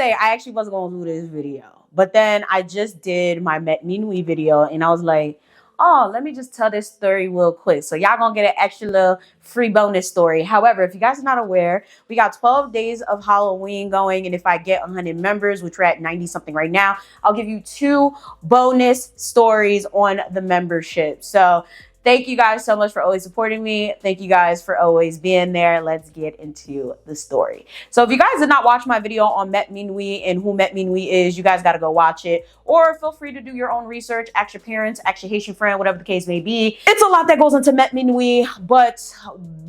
say, I actually wasn't going to do this video. But then I just did my Met Minwi video and I was like, oh, let me just tell this story real quick. So y'all gonna get an extra little free bonus story. However, if you guys are not aware, we got 12 days of Halloween going. And if I get 100 members, which we're at 90 something right now, I'll give you 2 bonus stories on the membership. So thank you guys so much for always supporting me. Thank you guys for always being there. Let's get into the story. So if you guys did not watch my video on Met Minwi and who Met Minwi is, you guys got to go watch it. Or feel free to do your own research. Ask your parents, ask your Haitian friend, whatever the case may be. It's a lot that goes into Met Minwi, but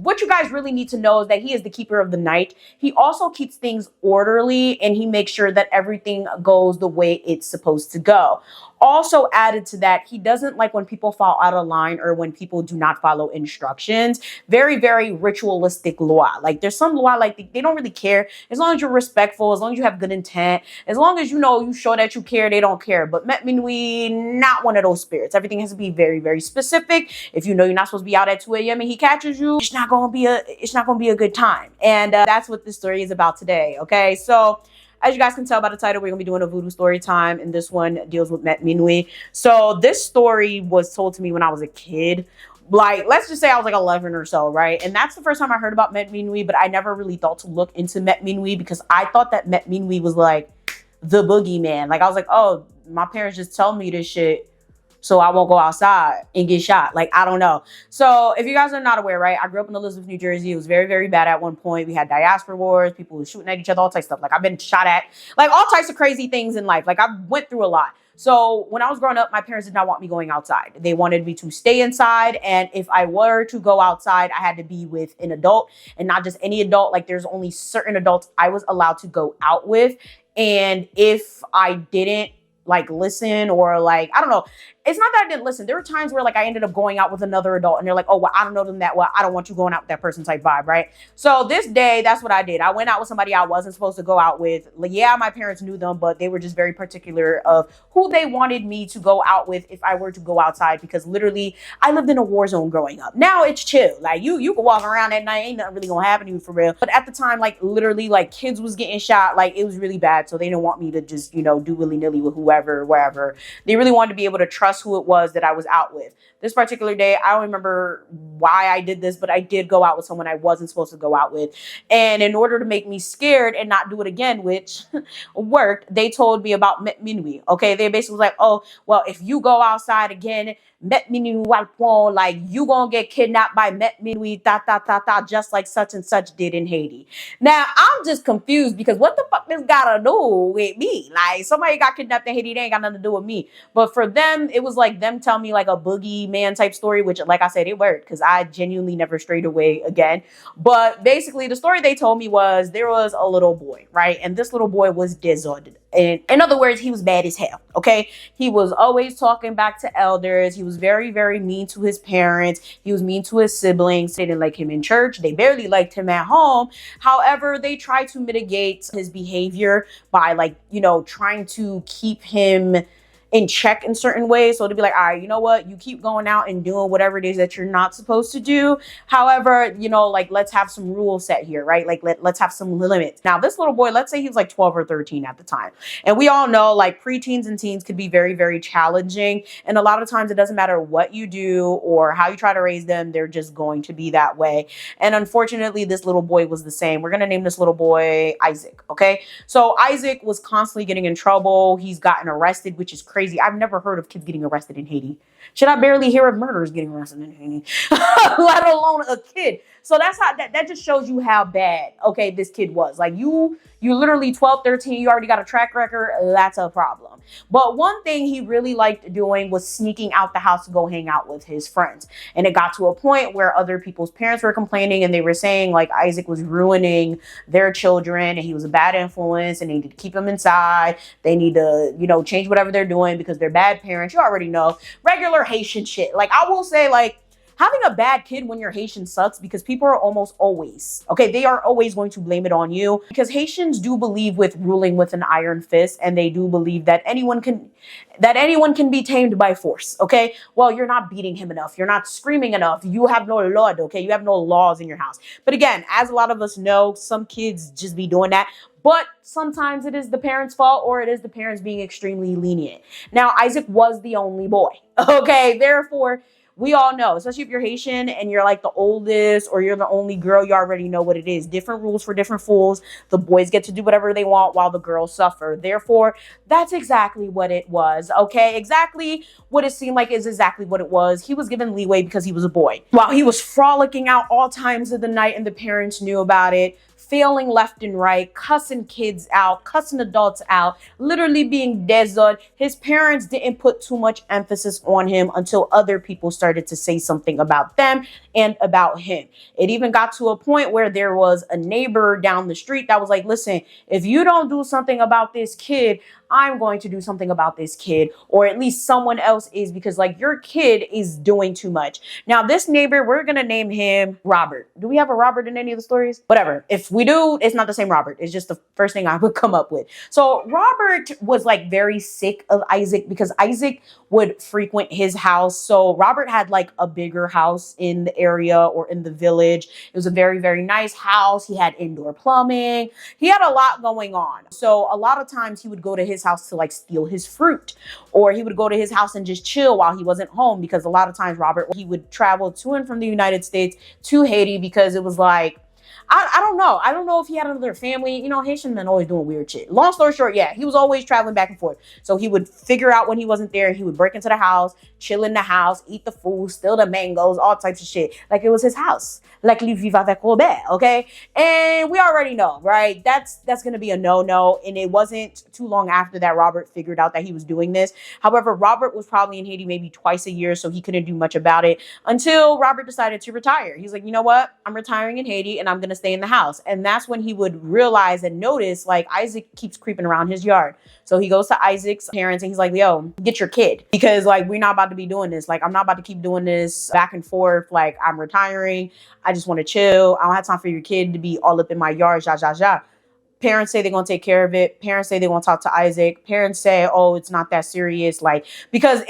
what you guys really need to know is that he is the keeper of the night. He also keeps things orderly and he makes sure that everything goes the way it's supposed to go. Also added to that, he doesn't like when people fall out of line or when people do not follow instructions. Very, very ritualistic law. Like there's some law, like they don't really care. As long as you're respectful, as long as you have good intent, as long as you know, you show that you care, they don't care. But Met Minwi, not one of those spirits. Everything has to be very, very specific. If you know you're not supposed to be out at 2 a.m. and he catches you, it's not gonna be a good time. And that's what this story is about today. Okay, so as you guys can tell by the title, we're going to be doing a voodoo story time, and this one deals with Met Minwi. So this story was told to me when I was a kid. Like, let's just say I was like 11 or so, right? And that's the first time I heard about Met Minwi, but I never really thought to look into Met Minwi because I thought that Met Minwi was like the boogeyman. Like, I was like, oh, my parents just tell me this shit so I won't go outside and get shot. Like, I don't know. So if you guys are not aware, right, I grew up in Elizabeth, New Jersey. It was very, very bad at one point. We had diaspora wars. People were shooting at each other, all types of stuff. Like, I've been shot at, like, all types of crazy things in life. Like, I went through a lot. So when I was growing up, my parents did not want me going outside. They wanted me to stay inside. And if I were to go outside, I had to be with an adult and not just any adult. Like, there's only certain adults I was allowed to go out with. And if I didn't, like, listen or, like, I don't know. It's not that I didn't listen. There were times where, like, I ended up going out with another adult and they're like, oh, well, I don't know them that well. I don't want you going out with that person type vibe, right? So this day, that's what I did. I went out with somebody I wasn't supposed to go out with. Like, yeah, my parents knew them, but they were just very particular of who they wanted me to go out with if I were to go outside, because literally I lived in a war zone growing up. Now it's chill. Like, you can walk around at night. Ain't nothing really gonna happen to you for real. But at the time, like, literally, like, kids was getting shot. Like, it was really bad. So they didn't want me to just, you know, do willy-nilly with whoever, wherever. They really wanted to be able to trust who it was that I was out with. This particular day, I don't remember why I did this, but I did go out with someone I wasn't supposed to go out with. And in order to make me scared and not do it again, which worked, they told me about Met Minwi. Okay, they basically was like, oh, well, if you go outside again, Met Minwi, like, you gonna get kidnapped by Met Minwi, just like such and such did in Haiti. Now, I'm just confused because what the fuck this gotta do with me? Like, somebody got kidnapped in Haiti, they ain't got nothing to do with me. But for them, it was like them telling me like a boogeyman type story, which, like I said, it worked because I genuinely never strayed away again. But basically, the story they told me was there was a little boy, right? And this little boy was disordered. And in other words, he was bad as hell, okay? He was always talking back to elders. He was very, very mean to his parents. He was mean to his siblings. They didn't like him in church. They barely liked him at home. However, they tried to mitigate his behavior by, like, you know, trying to keep him in check in certain ways. So to be like, all right, you know what? You keep going out and doing whatever it is that you're not supposed to do. However, you know, like, let's have some rules set here, right? Like, let's have some limits. Now, this little boy, let's say he was like 12 or 13 at the time. And we all know, like, preteens and teens could be very, very challenging. And a lot of times it doesn't matter what you do or how you try to raise them, they're just going to be that way. And unfortunately, this little boy was the same. We're going to name this little boy Isaac, okay? So Isaac was constantly getting in trouble. He's gotten arrested, which is crazy. I've never heard of kids getting arrested in Haiti. Should I barely hear of murders getting arrested in Haiti, let alone a kid? So that's how that just shows you how bad, okay, this kid was. Like, you literally 12, 13, you already got a track record. That's a problem. But one thing he really liked doing was sneaking out the house to go hang out with his friends. And it got to a point where other people's parents were complaining and they were saying, like, Isaac was ruining their children and he was a bad influence and they need to keep him inside. They need to, you know, change whatever they're doing because they're bad parents. You already know, regular Haitian shit. Like, I will say, like, having a bad kid when you're Haitian sucks because people are almost always, okay, they are always going to blame it on you, because Haitians do believe with ruling with an iron fist, and they do believe that anyone can be tamed by force, okay? Well, you're not beating him enough. You're not screaming enough. You have no law, okay? You have no laws in your house. But again, as a lot of us know, some kids just be doing that. But sometimes it is the parents' fault, or it is the parents being extremely lenient. Now, Isaac was the only boy. Okay, therefore, we all know, especially if you're Haitian and you're like the oldest or you're the only girl, you already know what it is. Different rules for different fools. The boys get to do whatever they want while the girls suffer. Therefore, that's exactly what it was. Okay, exactly what it seemed like is exactly what it was. He was given leeway because he was a boy. While he was frolicking out all times of the night and the parents knew about it, failing left and right, cussing kids out, cussing adults out, literally being desert. His parents didn't put too much emphasis on him until other people started to say something about them and about him. It even got to a point where there was a neighbor down the street that was like, listen, if you don't do something about this kid, I'm going to do something about this kid, or at least someone else is, because like your kid is doing too much. Now, this neighbor, we're going to name him Robert. Do we have a Robert in any of the stories? Whatever. If we do, it's not the same Robert. It's just the first thing I would come up with. So Robert was like very sick of Isaac because Isaac would frequent his house. So Robert had like a bigger house in the area or in the village. It was a very, very nice house. He had indoor plumbing. He had a lot going on. So a lot of times he would go to his house to like steal his fruit, or he would go to his house and just chill while he wasn't home, because a lot of times Robert, he would travel to and from the United States to Haiti because it was like, I don't know. I don't know if he had another family. You know, Haitian men always doing weird shit. Long story short, yeah, he was always traveling back and forth. So he would figure out when he wasn't there. He would break into the house, chill in the house, eat the food, steal the mangoes, all types of shit. Like it was his house. Like lui vivre avec Robert, okay? And we already know, right? That's going to be a no-no. And it wasn't too long after that Robert figured out that he was doing this. However, Robert was probably in Haiti maybe twice a year, so he couldn't do much about it until Robert decided to retire. He's like, you know what? I'm retiring in Haiti and I'm going to stay in the house. And that's when he would realize and notice like Isaac keeps creeping around his yard. So he goes to Isaac's parents and he's like, yo, get your kid, because like we're not about to be doing this. Like I'm not about to keep doing this back and forth. Like I'm retiring. I just want to chill. I don't have time for your kid to be all up in my yard. Ja, ja, ja. Parents say they're going to take care of it. Parents say they want to talk to Isaac. Parents say, oh, it's not that serious. Like, because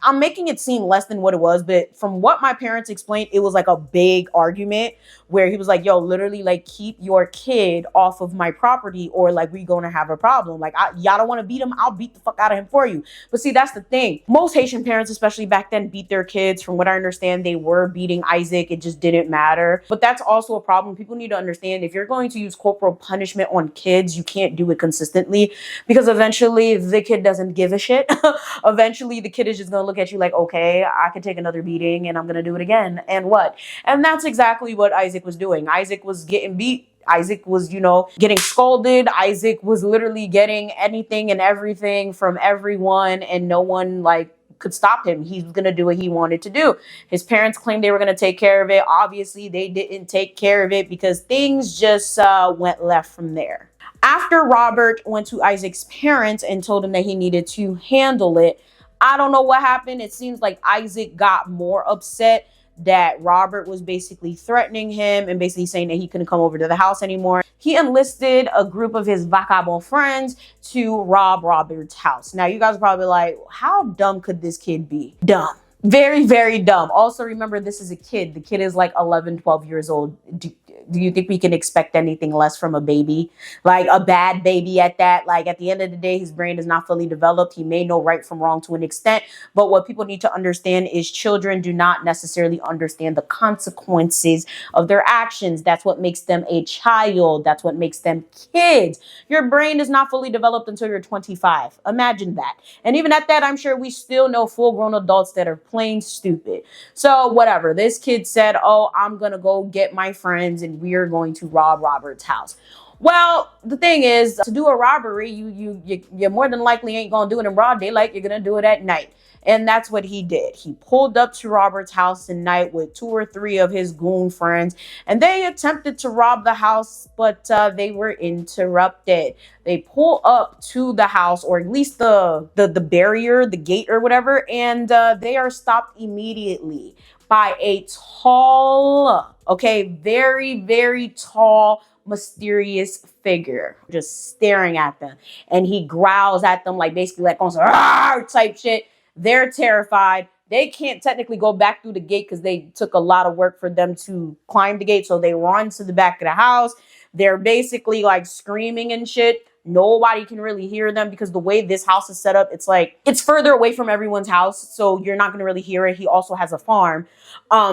I'm making it seem less than what it was. But from what my parents explained, it was like a big argument where he was like, yo, literally, like, keep your kid off of my property or like we going to have a problem. Like, y'all don't want to beat him. I'll beat the fuck out of him for you. But see, that's the thing. Most Haitian parents, especially back then, beat their kids. From what I understand, they were beating Isaac. It just didn't matter. But that's also a problem. People need to understand, if you're going to use corporal punishment on kids, you can't do it consistently, because eventually the kid doesn't give a shit. Eventually the kid is just going to look at you like, okay, I can take another beating and I'm going to do it again. And what? And that's exactly what Isaac was doing. Isaac was getting beat. Isaac was, you know, getting scolded. Isaac was literally getting anything and everything from everyone, and no one like could stop him. He was going to do what he wanted to do. His parents claimed they were going to take care of it. Obviously they didn't take care of it, because things just went left from there. After Robert went to Isaac's parents and told him that he needed to handle it, I don't know what happened. It seems like Isaac got more upset that Robert was basically threatening him and basically saying that he couldn't come over to the house anymore. He enlisted a group of his vagabond friends to rob Robert's house. Now, you guys are probably like, how dumb could this kid be? Dumb. Very, very dumb. Also, remember, this is a kid. The kid is like 11, 12 years old. Do you think we can expect anything less from a baby? Like a bad baby at that? Like at the end of the day, his brain is not fully developed. He may know right from wrong to an extent. But what people need to understand is children do not necessarily understand the consequences of their actions. That's what makes them a child. That's what makes them kids. Your brain is not fully developed until you're 25. Imagine that. And even at that, I'm sure we still know full-grown adults that are plain stupid. So whatever. This kid said, oh, I'm going to go get my friends and we are going to rob Robert's house. Well, the thing is, to do a robbery, you more than likely ain't going to do it in broad daylight. You're going to do it at night. And that's what he did. He pulled up to Robert's house at night with 2 or 3 of his goon friends, and they attempted to rob the house, but they were interrupted. They pull up to the house, or at least the barrier, the gate or whatever, and they are stopped immediately by a tall, okay, very, very tall, mysterious figure just staring at them. And he growls at them like basically like on some type shit. They're terrified. they can't technically go back through the gate because they took a lot of work for them to climb the gate. So they run to the back of the house. They're basically like screaming and shit. Nobody can really hear them because the way this house is set up, it's like it's further away from everyone's house, so you're not gonna really hear it. He also has a farm.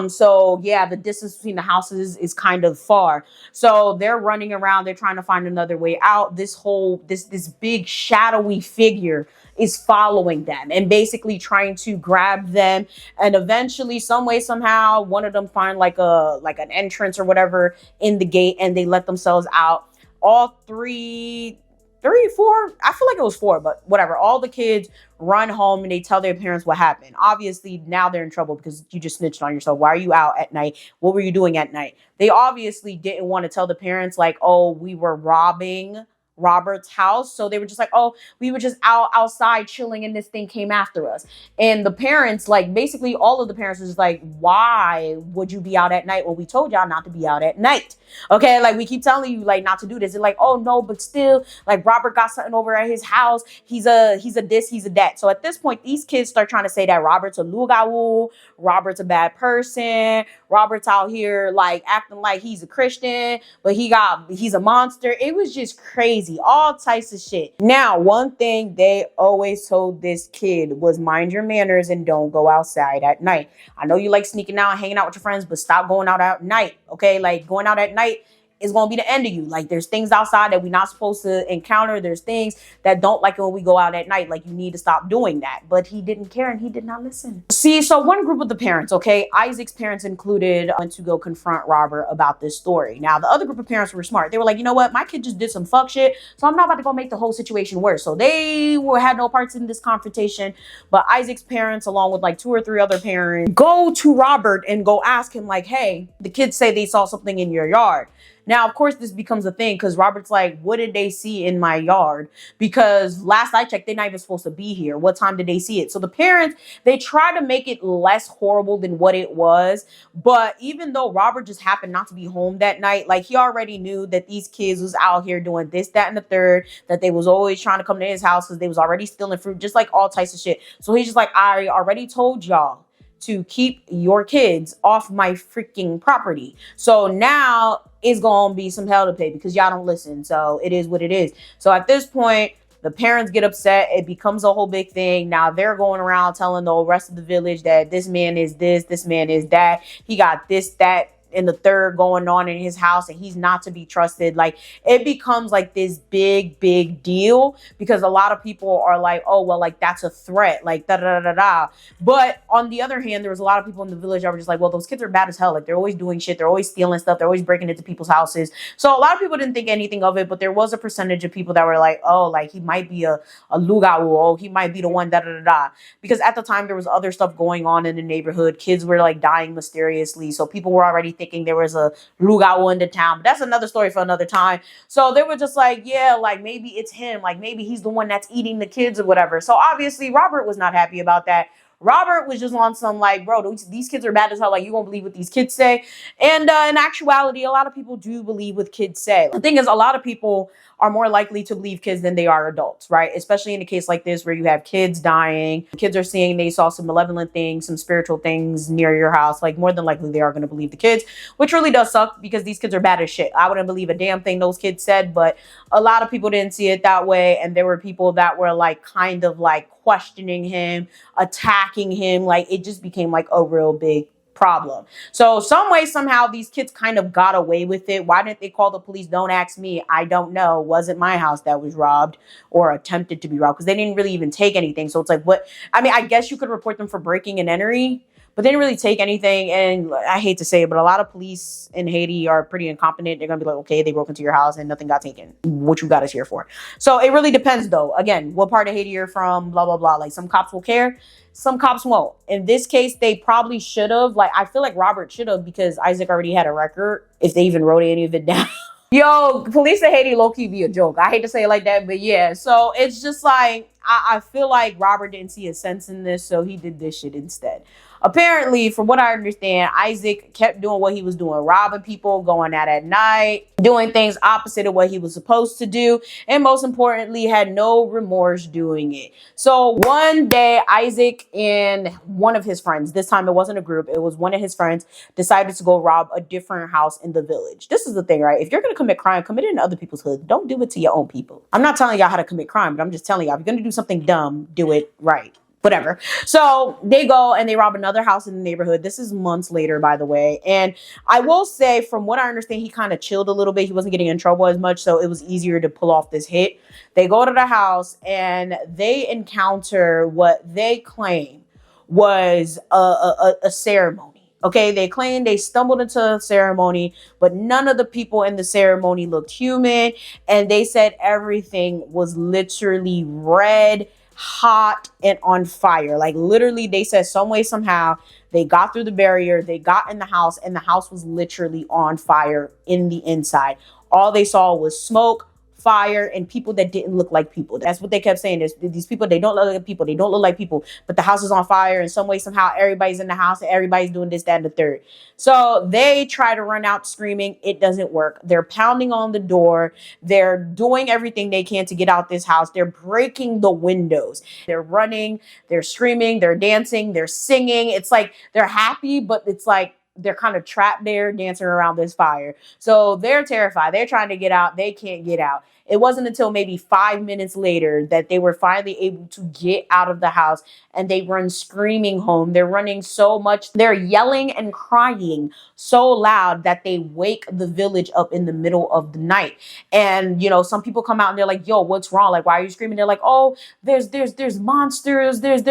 So yeah, the distance between the houses is kind of far. So they're running around, they're trying to find another way out. This big shadowy figure is following them and basically trying to grab them. And eventually, some way, somehow, one of them find like an entrance or whatever in the gate, and they let themselves out. All four, I feel like it was four, but whatever. All the kids run home and they tell their parents what happened. Obviously, now they're in trouble because you just snitched on yourself. Why are you out at night? What were you doing at night? They obviously didn't want to tell the parents, like, oh, we were robbing Robert's house. So they were just like, oh, we were just outside chilling and this thing came after us. And the parents, like, basically all of the parents was like, why would you be out at night? Well, we told y'all not to be out at night. Okay, like, we keep telling you, like, not to do this. They're like, oh no, but still, like, Robert got something over at his house. He's a this, he's a that. So at this point, these kids start trying to say that Robert's a lugawu, Robert's a bad person, Robert's out here like acting like he's a Christian, but he's a monster. It was just crazy, all types of shit. Now, one thing they always told this kid was mind your manners and don't go outside at night. I know you like sneaking out and hanging out with your friends, but stop going out at night. Okay, like going out at night is going to be the end of you. Like, there's things outside that we're not supposed to encounter. There's things that don't like it when we go out at night. Like, you need to stop doing that. But he didn't care and he did not listen. See, so one group of the parents, okay, Isaac's parents included, went to go confront Robert about this story. Now, the other group of parents were smart. They were like, you know what? My kid just did some fuck shit, so I'm not about to go make the whole situation worse. So they had no parts in this confrontation. But Isaac's parents, along with like 2 or 3 other parents, go to Robert and go ask him, like, hey, the kids say they saw something in your yard. Now, of course, this becomes a thing because Robert's like, what did they see in my yard? Because last I checked, they're not even supposed to be here. What time did they see it? So the parents, they try to make it less horrible than what it was. But even though Robert just happened not to be home that night, like, he already knew that these kids was out here doing this, that, and the third, that they was always trying to come to his house because they was already stealing fruit, just like all types of shit. So he's just like, I already told y'all to keep your kids off my freaking property. So now it's gonna be some hell to pay because y'all don't listen. So it is what it is. So at this point, the parents get upset. It becomes a whole big thing. Now they're going around telling the rest of the village that this man is this man is that. He got this, that, and the third going on in his house, and he's not to be trusted. Like, it becomes like this big deal because a lot of people are like, oh, well, like, that's a threat, like, da da da da da. But on the other hand, there was a lot of people in the village that were just like, well, those kids are bad as hell. Like, they're always doing shit, they're always stealing stuff, they're always breaking into people's houses. So a lot of people didn't think anything of it, but there was a percentage of people that were like, oh, like, he might be a lugawu, oh, he might be the one, da da da da. Because at the time there was other stuff going on in the neighborhood. Kids were like dying mysteriously, so people were already thinking there was a lugawu in the town. But that's another story for another time. So they were just like, yeah, like, maybe it's him, like, maybe he's the one that's eating the kids or whatever. So obviously Robert was not happy about that. Robert was just on some like, bro, these kids are bad as hell. Like, you won't believe what these kids say. And in actuality, a lot of people do believe what kids say. The thing is, a lot of people are more likely to believe kids than they are adults, right? Especially in a case like this where you have kids dying. Kids are saying they saw some malevolent things, some spiritual things near your house. Like, more than likely they are going to believe the kids, which really does suck because these kids are bad as shit. I wouldn't believe a damn thing those kids said, but a lot of people didn't see it that way. And there were people that were like kind of like questioning him, attacking him. Like, it just became like a real big problem. So some way, somehow, these kids kind of got away with it. Why didn't they call the police? Don't ask me. I don't know. It wasn't my house that was robbed or attempted to be robbed because they didn't really even take anything. So it's like, what? I mean, I guess you could report them for breaking and entering, but they didn't really take anything. And I hate to say it, but a lot of police in Haiti are pretty incompetent. They're going to be like, okay, they broke into your house and nothing got taken. What you got us here for? So it really depends, though. Again, what part of Haiti you're from, blah, blah, blah. Like, some cops will care. Some cops won't. In this case, they probably should have. Like, I feel like Robert should have because Isaac already had a record, if they even wrote any of it down. Yo, police in Haiti low-key be a joke. I hate to say it like that, but yeah. So it's just like, I feel like Robert didn't see a sense in this, so he did this shit instead. Apparently, from what I understand, Isaac kept doing what he was doing, robbing people, going out at night, doing things opposite of what he was supposed to do, and most importantly, had no remorse doing it. So one day, Isaac and one of his friends, this time it wasn't a group, it was one of his friends, decided to go rob a different house in the village. This is the thing, right? If you're going to commit crime, commit it in other people's hoods. Don't do it to your own people. I'm not telling y'all how to commit crime, but I'm just telling y'all, if you're going to do something dumb, do it right. Whatever. So they go and they rob another house in the neighborhood. This is months later, by the way. And I will say, from what I understand, he kind of chilled a little bit. He wasn't getting in trouble as much, so it was easier to pull off this hit. They go to the house and they encounter what they claim was a ceremony. Okay, they claim they stumbled into a ceremony, but none of the people in the ceremony looked human. And they said everything was literally red, hot, and on fire. Like literally, they said some way, somehow, they got through the barrier, they got in the house, and the house was literally on fire in the inside. All they saw was smoke, fire, and people that didn't look like people. That's what they kept saying. There's these people, they don't look like people, they don't look like people, but the house is on fire in some way, somehow. Everybody's in the house and everybody's doing this, that, and the third. So they try to run out screaming. It doesn't work. They're pounding on the door. They're doing everything they can to get out this house. They're breaking the windows. They're running, they're screaming, they're dancing, they're singing. It's like they're happy, but it's like they're kind of trapped there dancing around this fire. So they're terrified. They're trying to get out. They can't get out. It wasn't until maybe 5 minutes later that they were finally able to get out of the house, and they run screaming home. They're running so much. They're yelling and crying so loud that they wake the village up in the middle of the night. And, you know, some people come out and they're like, yo, what's wrong? Like, why are you screaming? They're like, oh, there's monsters. There's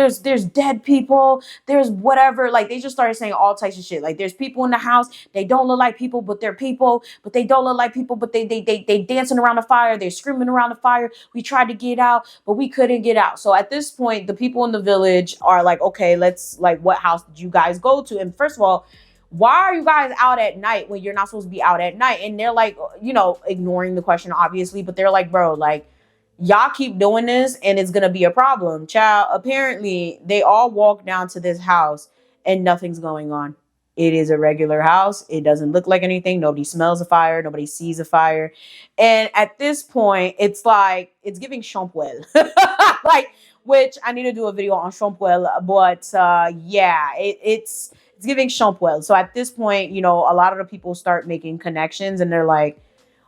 dead people. There's whatever. Like, they just started saying all types of shit. Like, there's people in the house. They don't look like people, but they're people. But they don't look like people, but they dancing around the fire. They're screaming around the fire. We tried to get out, but we couldn't get out. So at this point, the people in the village are like, okay, let's, like, what house did you guys go to? And first of all, why are you guys out at night when you're not supposed to be out at night? And they're like, you know, ignoring the question, obviously, but they're like, bro, like, y'all keep doing this and it's gonna be a problem. Child, apparently they all walk down to this house and nothing's going on. It is a regular house. It doesn't look like anything. Nobody smells a fire. Nobody sees a fire. And at this point, it's like, it's giving Champwell. Like, which I need to do a video on Champwell, but yeah, it's giving Champwell. So at this point, you know, a lot of the people start making connections and they're like,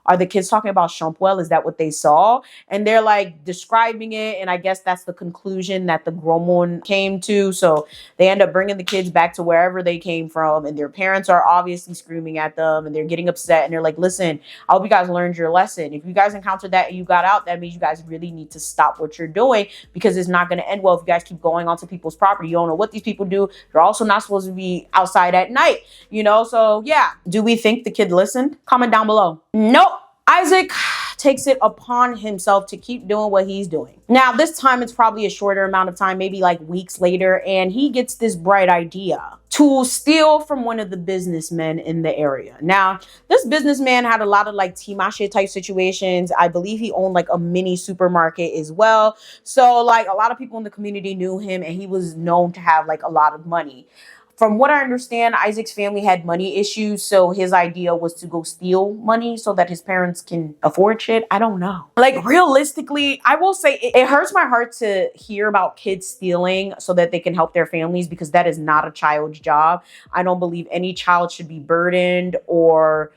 are the kids talking about Champwell? Is that what they saw? And they're like describing it. And I guess that's the conclusion that the Gromon came to. So they end up bringing the kids back to wherever they came from. And their parents are obviously screaming at them and they're getting upset. And they're like, listen, I hope you guys learned your lesson. If you guys encountered that and you got out, that means you guys really need to stop what you're doing, because it's not going to end well if you guys keep going onto people's property. You don't know what these people do. You're also not supposed to be outside at night, you know? So yeah, do we think the kid listened? Comment down below. Nope. Isaac takes it upon himself to keep doing what he's doing. Now, this time it's probably a shorter amount of time, maybe like weeks later, and he gets this bright idea to steal from one of the businessmen in the area. Now, this businessman had a lot of like Timache type situations. I believe he owned like a mini supermarket as well. So like a lot of people in the community knew him and he was known to have like a lot of money. From what I understand, Isaac's family had money issues, so his idea was to go steal money so that his parents can afford shit. I don't know. Like, realistically, I will say it hurts my heart to hear about kids stealing so that they can help their families, because that is not a child's job. I don't believe any child should be burdened or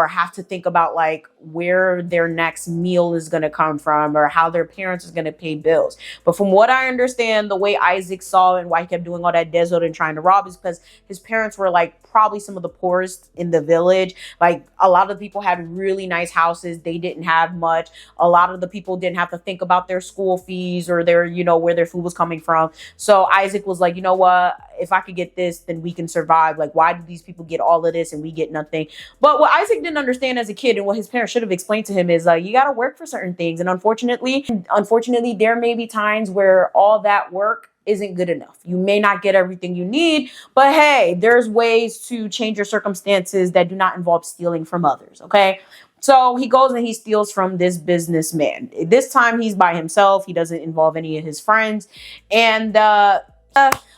have to think about like where their next meal is going to come from or how their parents is going to pay bills. But from what I understand, the way Isaac saw and why he kept doing all that desert and trying to rob is because his parents were like probably some of the poorest in the village. Like a lot of the people had really nice houses. They didn't have much. A lot of the people didn't have to think about their school fees or their, you know, where their food was coming from. So Isaac was like, you know what, if I could get this, then we can survive. Like, why do these people get all of this and we get nothing? But what Isaac didn't understand as a kid, and what his parents should have explained to him, is like, you got to work for certain things. And unfortunately, there may be times where all that work isn't good enough. You may not get everything you need, but hey, there's ways to change your circumstances that do not involve stealing from others, okay? So he goes and he steals from this businessman. This time he's by himself. He doesn't involve any of his friends. And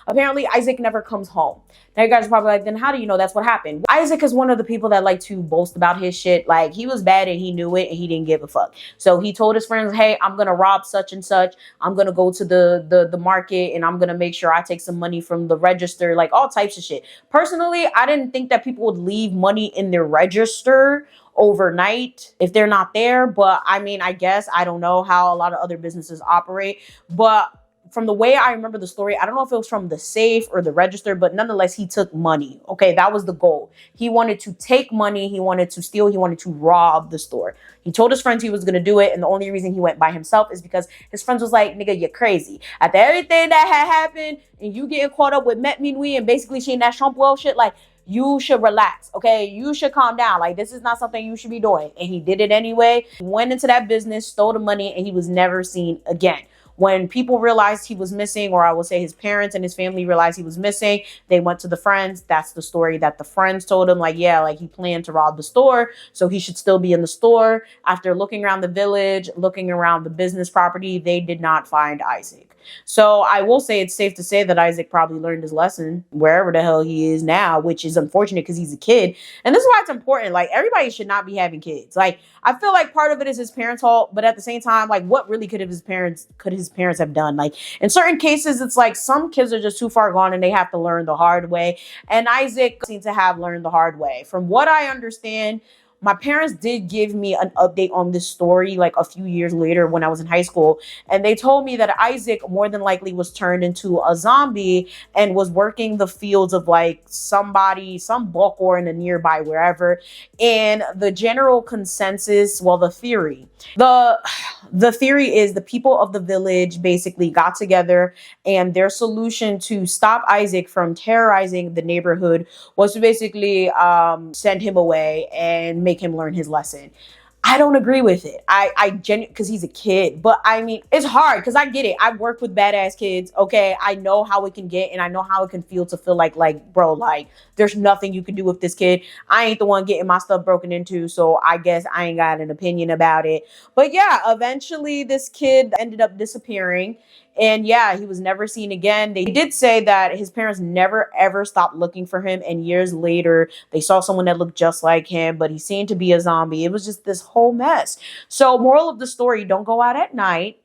Apparently, Isaac never comes home. Now you guys are probably like, then how do you know that's what happened? Isaac is one of the people that like to boast about his shit. Like, he was bad and he knew it and he didn't give a fuck. So he told his friends, hey, I'm gonna rob such and such. I'm gonna go to the market and I'm gonna make sure I take some money from the register, like all types of shit. Personally, I didn't think that people would leave money in their register overnight if they're not there. But I mean, I guess I don't know how a lot of other businesses operate. But from the way I remember the story, I don't know if it was from the safe or the register, but nonetheless, he took money. Okay, that was the goal. He wanted to take money. He wanted to steal. He wanted to rob the store. He told his friends he was going to do it. And the only reason he went by himself is because his friends was like, nigga, you're crazy. After everything that had happened and you getting caught up with Met Minwi and basically seeing that Champwell shit, like, you should relax, okay? You should calm down. Like, this is not something you should be doing. And he did it anyway. He went into that business, stole the money, and he was never seen again. When people realized he was missing, or I will say his parents and his family realized he was missing, they went to the friends. That's the story that the friends told him. Like, yeah, like he planned to rob the store, so he should still be in the store. After looking around the village, looking around the business property, they did not find Isaac. So I will say it's safe to say that Isaac probably learned his lesson wherever the hell he is now, which is unfortunate because he's a kid. And this is why it's important. Like, everybody should not be having kids. Like, I feel like part of it is his parents' fault, but at the same time, like, what really could his parents have done? Like, in certain cases, it's like some kids are just too far gone and they have to learn the hard way. And Isaac seems to have learned the hard way. From what I understand, my parents did give me an update on this story like a few years later when I was in high school. And they told me that Isaac more than likely was turned into a zombie and was working the fields of like some bulk or in a nearby wherever. And the general consensus, well, the theory is the people of the village basically got together and their solution to stop Isaac from terrorizing the neighborhood was to basically send him away and make him learn his lesson. I don't agree with it. Because he's a kid, but I mean, it's hard because I get it. I work with badass kids. Okay. I know how it can get and I know how it can feel to feel like, bro, like there's nothing you can do with this kid. I ain't the one getting my stuff broken into. So I guess I ain't got an opinion about it. But yeah, eventually this kid ended up disappearing. And yeah, he was never seen again. They did say that his parents never ever stopped looking for him. And years later, they saw someone that looked just like him, but he seemed to be a zombie. It was just this whole mess. So moral of the story, don't go out at night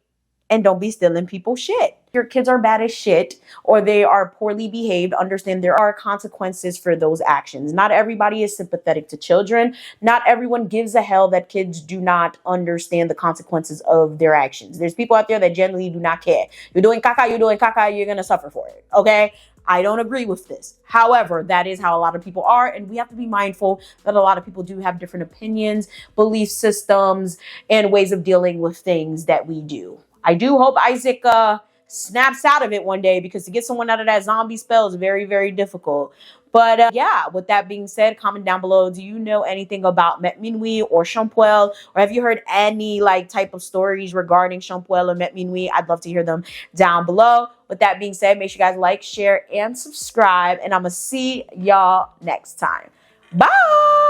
and don't be stealing people's shit. Your kids are bad as shit or they are poorly behaved. Understand there are consequences for those actions. Not everybody is sympathetic to children. Not everyone gives a hell that kids do not understand the consequences of their actions. There's people out there that generally do not care. You're doing caca, you're going to suffer for it. Okay? I don't agree with this. However, that is how a lot of people are. And we have to be mindful that a lot of people do have different opinions, belief systems, and ways of dealing with things that we do. I do hope Isaac snaps out of it one day because to get someone out of that zombie spell is very, very difficult. But yeah, with that being said, comment down below. Do you know anything about Met Minwi or Champwell? Or have you heard any like type of stories regarding Champwell or Met Minwi? I'd love to hear them down below. With that being said, make sure you guys like, share, and subscribe. And I'm going to see y'all next time. Bye!